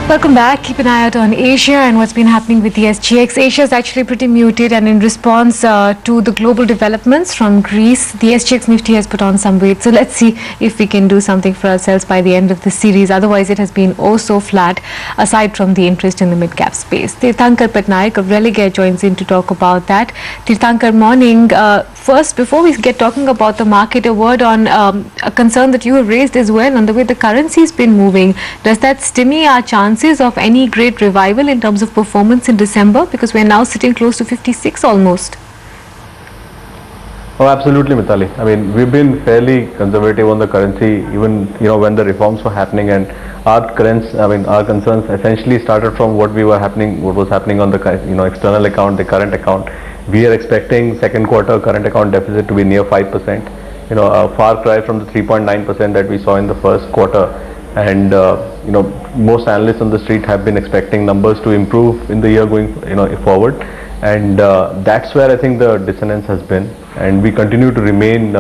Welcome back. Keep an eye out on Asia and what's been happening with the SGX. Asia is actually pretty muted, and in response to the global developments from Greece, the SGX Nifty has put on some weight. So let's see if we can do something for ourselves by the end of this series. Otherwise, it has been oh so flat, aside from the interest in the mid-cap space. Tirthankar Patnaik of Religare joins in to talk about that. Tirthankar, morning. First, before we get talking about the market, a word on a concern that you have raised as well on the way the currency has been moving. Does that stymie our chances of any great revival in terms of performance in December? Because we're now sitting close to 56 almost. Oh, absolutely, Mitali. I mean, we've been fairly conservative on the currency, even when the reforms were happening, and our concerns essentially started from what was happening on the external account, the current account. We are expecting second quarter current account deficit to be near 5%. A far cry from the 3.9% that we saw in the first quarter. And most analysts on the street have been expecting numbers to improve in the year going forward, and that's where I think the dissonance has been, and we continue to remain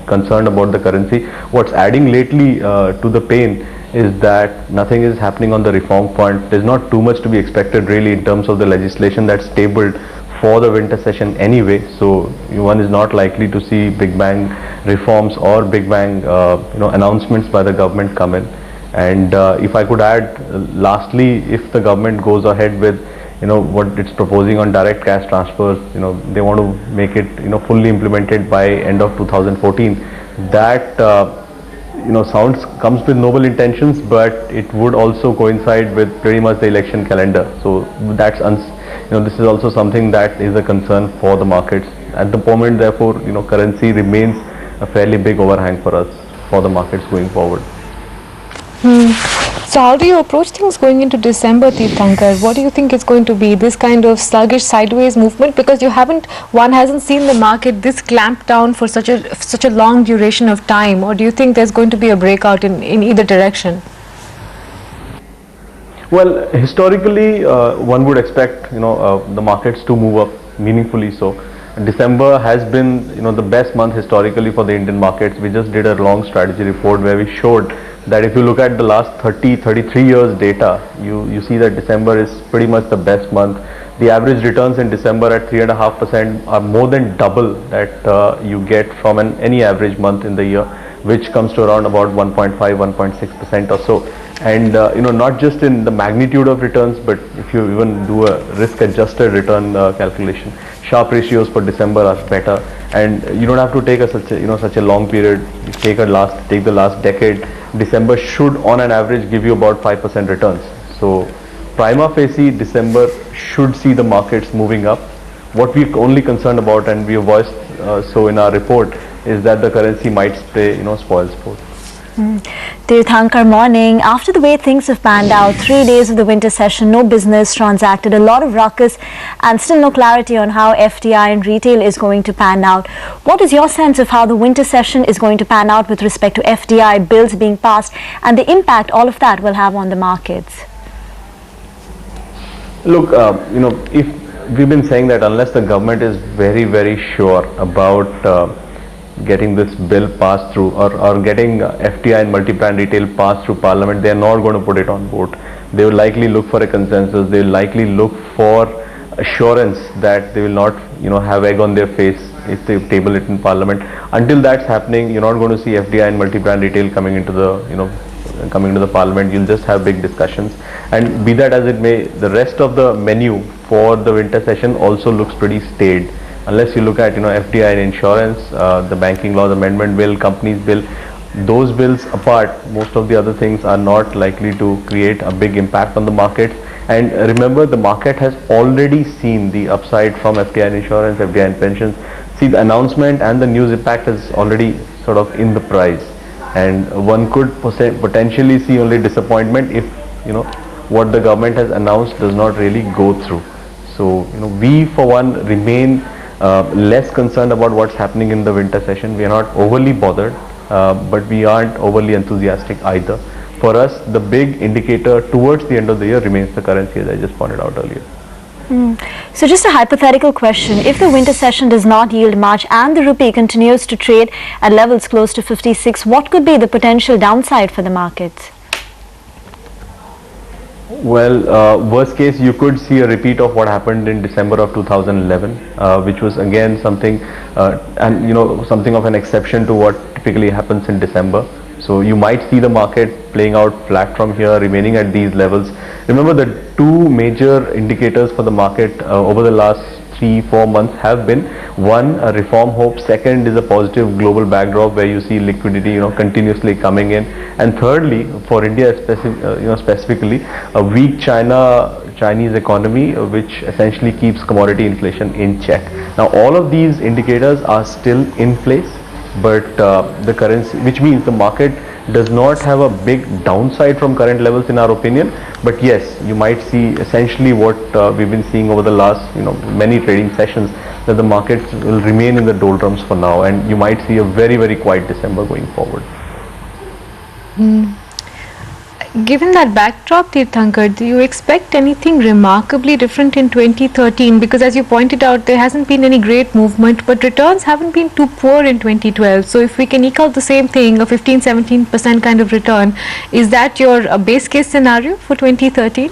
concerned about the currency. What's adding lately to the pain is that nothing is happening on the reform front. There's not too much to be expected really in terms of the legislation that's tabled for the winter session anyway, so one is not likely to see big bang reforms or big bang announcements by the government come in. And if I could add, lastly, if the government goes ahead with what it's proposing on direct cash transfers, they want to make it fully implemented by end of 2014. That comes with noble intentions, but it would also coincide with pretty much the election calendar. So that's this is also something that is a concern for the markets at the moment. Therefore, currency remains a fairly big overhang for us, for the markets going forward. So how do you approach things going into December, Tirthankar? What do you think is going to be this kind of sluggish sideways movement? Because one hasn't seen the market this clamped down for such a long duration of time, or do you think there's going to be a breakout in either direction? Well, historically, one would expect the markets to move up meaningfully. So December has been the best month historically for the Indian markets. We just did a long strategy report where we showed that if you look at the last 33 years data, you see that December is pretty much the best month. The average returns in December at 3.5% are more than double that you get from any average month in the year, which comes to around about 1.5, 1.6% or so. And not just in the magnitude of returns, but if you even do a risk-adjusted return calculation, Sharpe ratios for December are better, and you don't have to take such a long period. You take the last decade. December should, on an average, give you about 5% returns. So, prima facie, December should see the markets moving up. What we're only concerned about, and we have voiced so in our report, is that the currency might play spoil sport. Tirthankar, morning. After the way things have panned out, 3 days of the winter session, no business transacted, a lot of ruckus, and still no clarity on how FDI and retail is going to pan out. What is your sense of how the winter session is going to pan out with respect to FDI bills being passed and the impact all of that will have on the markets? Look, if we've been saying that unless the government is very, very sure about getting this bill passed through or getting FDI and multi-brand retail passed through Parliament, they are not going to put it on vote. They will likely look for a consensus. They will likely look for assurance that they will not have egg on their face if they table it in Parliament. Until that's happening, you're not going to see FDI and multi-brand retail coming into the Parliament. You'll just have big discussions, and be that as it may, the rest of the menu for the winter session also looks pretty staid. Unless you look at FDI and insurance, the banking laws amendment bill, companies bill, those bills apart, most of the other things are not likely to create a big impact on the market. And remember, the market has already seen the upside from FDI and insurance, FDI and pensions. See, the announcement and the news impact is already sort of in the price, and one could potentially see only disappointment if what the government has announced does not really go through. So we for one remain less concerned about what's happening in the winter session. We are not overly bothered, but we aren't overly enthusiastic either. For us, the big indicator towards the end of the year remains the currency, as I just pointed out earlier. So just a hypothetical question, if the winter session does not yield much and the rupee continues to trade at levels close to 56, what could be the potential downside for the markets? Well, worst case, you could see a repeat of what happened in December of 2011, which was again something, and something of an exception to what typically happens in December. So you might see the market playing out flat from here, remaining at these levels. Remember, the two major indicators for the market over the last 3-4 months have been: one, a reform hope; second is a positive global backdrop where you see liquidity continuously coming in; and thirdly, for India specifically, a weak Chinese economy, which essentially keeps commodity inflation in check. Now all of these indicators are still in place, but the currency, which means the market does not have a big downside from current levels in our opinion. But yes, you might see essentially what we've been seeing over the last many trading sessions, that the market will remain in the doldrums for now, and you might see a very, very quiet December going forward. Given that backdrop, Tirthankar, do you expect anything remarkably different in 2013? Because as you pointed out, there hasn't been any great movement, but returns haven't been too poor in 2012. So if we can eke out the same thing, a 15-17% kind of return, is that your base case scenario for 2013?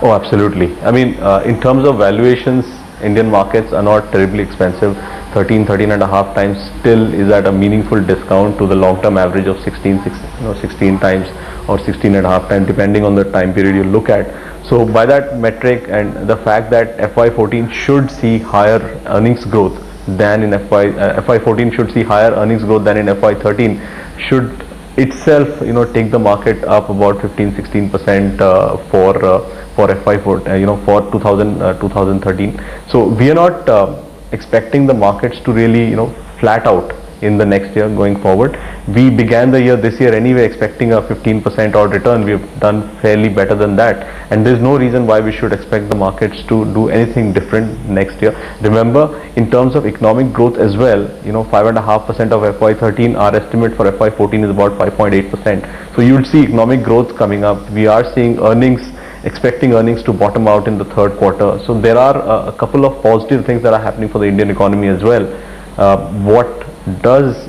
Oh, absolutely. I mean, in terms of valuations, Indian markets are not terribly expensive. 13 and a half times still is at a meaningful discount to the long-term average of 16 times or 16 and a half times, depending on the time period you look at. So by that metric, and the fact that FY14 should see higher earnings growth than in FY14 should see higher earnings growth than in FY13, should itself take the market up about 15-16% for FY4 for 2013. So we are not expecting the markets to really flat out in the next year going forward. We began the year this year anyway expecting a 15% odd return. We have done fairly better than that, and there's no reason why we should expect the markets to do anything different next year. Remember, in terms of economic growth as well, 5.5% of FY13, our estimate for FY14 is about 5.8%. So you would see economic growth coming up. We are seeing expecting earnings to bottom out in the third quarter. So there are a couple of positive things that are happening for the Indian economy as well. What does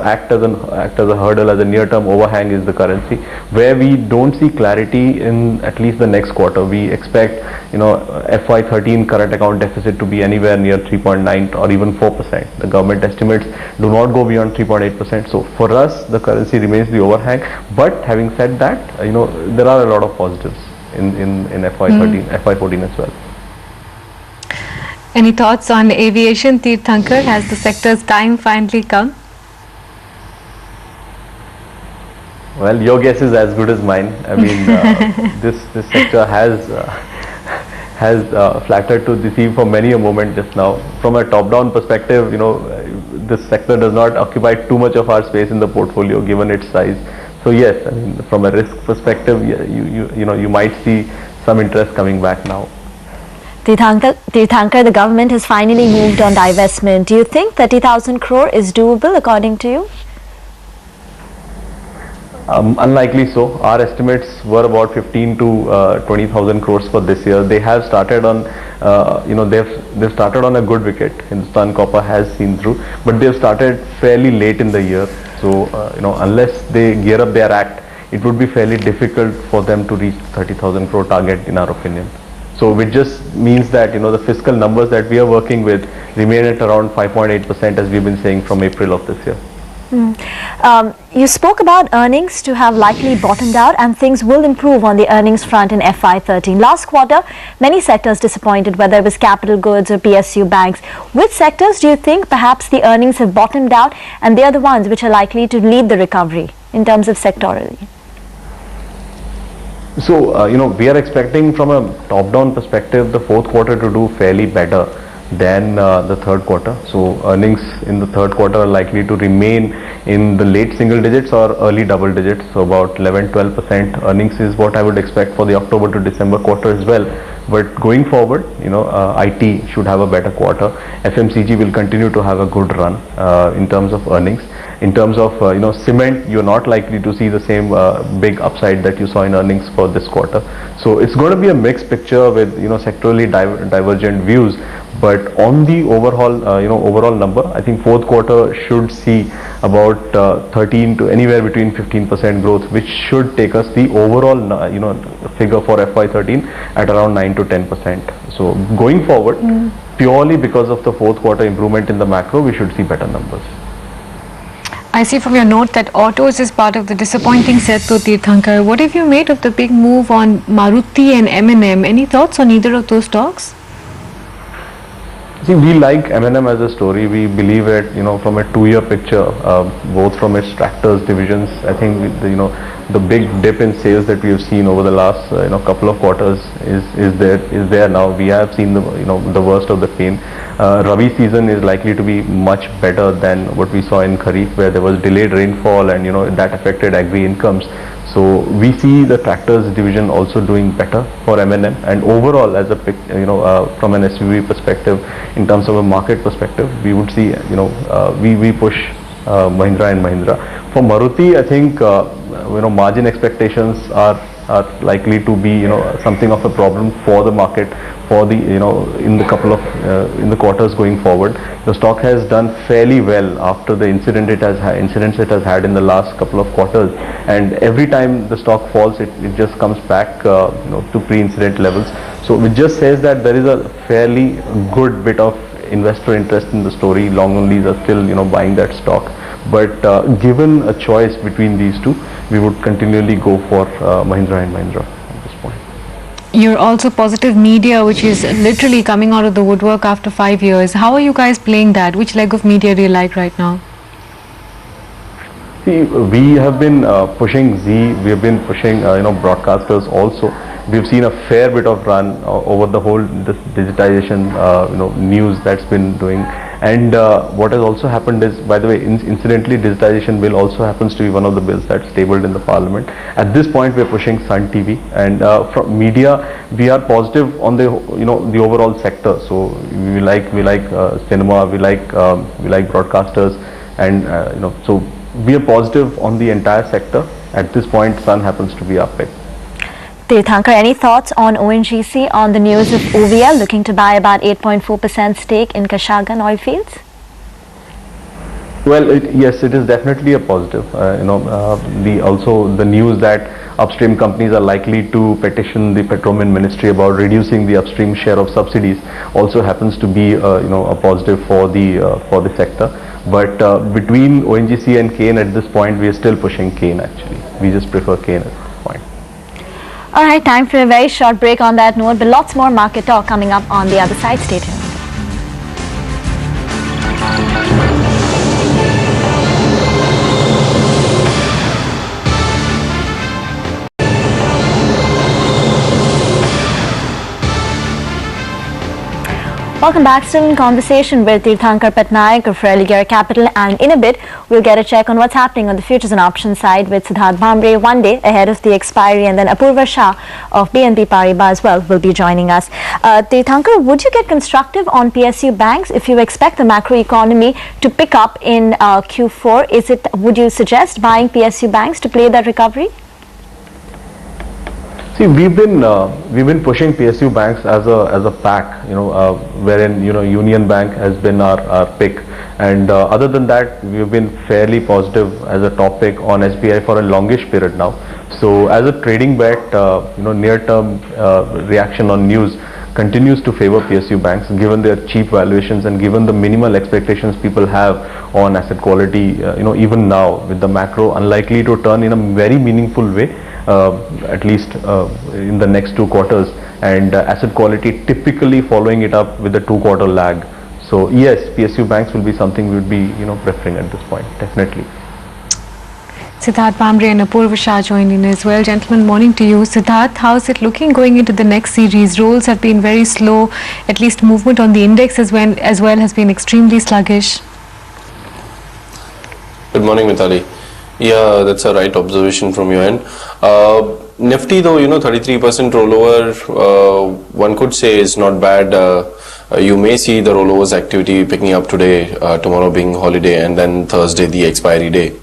act as a hurdle, as a near-term overhang, is the currency, where we don't see clarity in at least the next quarter. We expect FY13 current account deficit to be anywhere near 3.9 or even 4%. The government estimates do not go beyond 3.8%. So for us, the currency remains the overhang. But having said that, there are a lot of positives in FY14 as well. Any thoughts on aviation, Tirthankar? Has the sector's time finally come? Well, your guess is as good as mine. I mean, this sector has flattered to deceive for many a moment just now. From a top-down perspective, this sector does not occupy too much of our space in the portfolio given its size. So yes, I mean, from a risk perspective, you might see some interest coming back now. Tirthankar, the government has finally moved on divestment. Do you think 30,000 crore is doable according to you? Unlikely so. Our estimates were about 15 to 20,000 crores for this year. They have started on, they've started on a good wicket. Hindustan Copper has seen through, but they've started fairly late in the year. So unless they gear up their act, it would be fairly difficult for them to reach 30,000 crore target, in our opinion. So which just means that the fiscal numbers that we are working with remain at around 5.8%, as we've been saying from April of this year. You spoke about earnings to have likely bottomed out and things will improve on the earnings front in FY13. Last quarter, many sectors disappointed, whether it was capital goods or PSU banks. Which sectors do you think perhaps the earnings have bottomed out and they are the ones which are likely to lead the recovery in terms of sectorally? So, we are expecting from a top-down perspective the fourth quarter to do fairly better than the third quarter. So earnings in the third quarter are likely to remain in the late single digits or early double digits. So about 11-12% earnings is what I would expect for the October to December quarter as well. But going forward, IT should have a better quarter. FMCG will continue to have a good run in terms of earnings. In terms of cement, you're not likely to see the same big upside that you saw in earnings for this quarter. So it's going to be a mixed picture with sectorally divergent views. But on the overall number, I think fourth quarter should see about 13 to anywhere between 15% growth, which should take us the overall figure for FY13 at around 9 to 10%. So going forward, purely because of the fourth quarter improvement in the macro, we should see better numbers. I see from your note that autos is part of the disappointing set, though, Tirthankar. What have you made of the big move on Maruti and M&M? Any thoughts on either of those stocks? See, we like M&M as a story. We believe it, from a 2-year picture, both from its tractors divisions. I think the big dip in sales that we have seen over the last couple of quarters is there now. We have seen the worst of the pain. Rabi season is likely to be much better than what we saw in Kharif, where there was delayed rainfall and that affected agri incomes. So we see the tractors division also doing better for M&M, and overall as a from an SUV perspective, in terms of a market perspective, we would see we push Mahindra and Mahindra. For Maruti, I think margin expectations are likely to be something of a problem for the market for the in the quarters going forward. The stock has done fairly well after the incidents it has had in the last couple of quarters, and every time the stock falls, it just comes back to pre-incident levels. So it just says that there is a fairly good bit of investor interest in the story. Long onlys are still buying that stock, but given a choice between these two, we would continually go for Mahindra and Mahindra at this point. You're also positive media, which is literally coming out of the woodwork after 5 years. How are you guys playing that? Which leg of media do you like right now? See, we have been pushing Z, we have been pushing broadcasters also. We've seen a fair bit of run over the whole digitization news that's been doing. And what has also happened is, by the way, incidentally, digitization bill also happens to be one of the bills that's tabled in the parliament. At this point, we're pushing Sun TV, and from media, we are positive on the the overall sector. So we like cinema, we like broadcasters, and so we are positive on the entire sector. At this point, Sun happens to be our pick. Tirthankar, any thoughts on ONGC on the news of OVL looking to buy about 8.4% stake in Kashagan oil fields? Well, yes, it is definitely a positive. Also the news that upstream companies are likely to petition the Petroleum Ministry about reducing the upstream share of subsidies also happens to be a positive for the sector. But between ONGC and Cain at this point, we are still pushing Cain. Actually, we just prefer Cain at this point. All right, time for a very short break on that note, but lots more market talk coming up on the other side. Stay tuned. Welcome back. Still in conversation with Tirthankar Patnaik of Religare Capital, and in a bit we'll get a check on what's happening on the futures and options side with Siddharth Bhambre one day ahead of the expiry, and then Apurva Shah of BNP Paribas as well will be joining us. Tirthankar, would you get constructive on PSU banks if you expect the macroeconomy to pick up in Q4? Would you suggest buying PSU banks to play that recovery? See, we've been pushing PSU banks as a pack, wherein Union Bank has been our pick, and other than that, we've been fairly positive as a top pick on SBI for a longish period now. So, as a trading bet, near-term reaction on news continues to favor PSU banks, given their cheap valuations and given the minimal expectations people have on asset quality. Even now with the macro unlikely to turn in a very meaningful way. At least in the next 2 quarters, and asset quality typically following it up with a 2-quarter lag. So yes, PSU banks will be something we would be preferring at this point, definitely. Siddharth Bhambre and Apurva Shah joined in as well. Gentlemen, morning to you. Siddharth, how is it looking going into the next series? Rolls have been very slow, at least movement on the index as well has been extremely sluggish. Good morning, Mithali. Yeah, that's a right observation from your end. Nifty, though, 33% rollover, one could say is not bad. you may see the rollovers activity picking up today, tomorrow being holiday, and then Thursday the expiry day.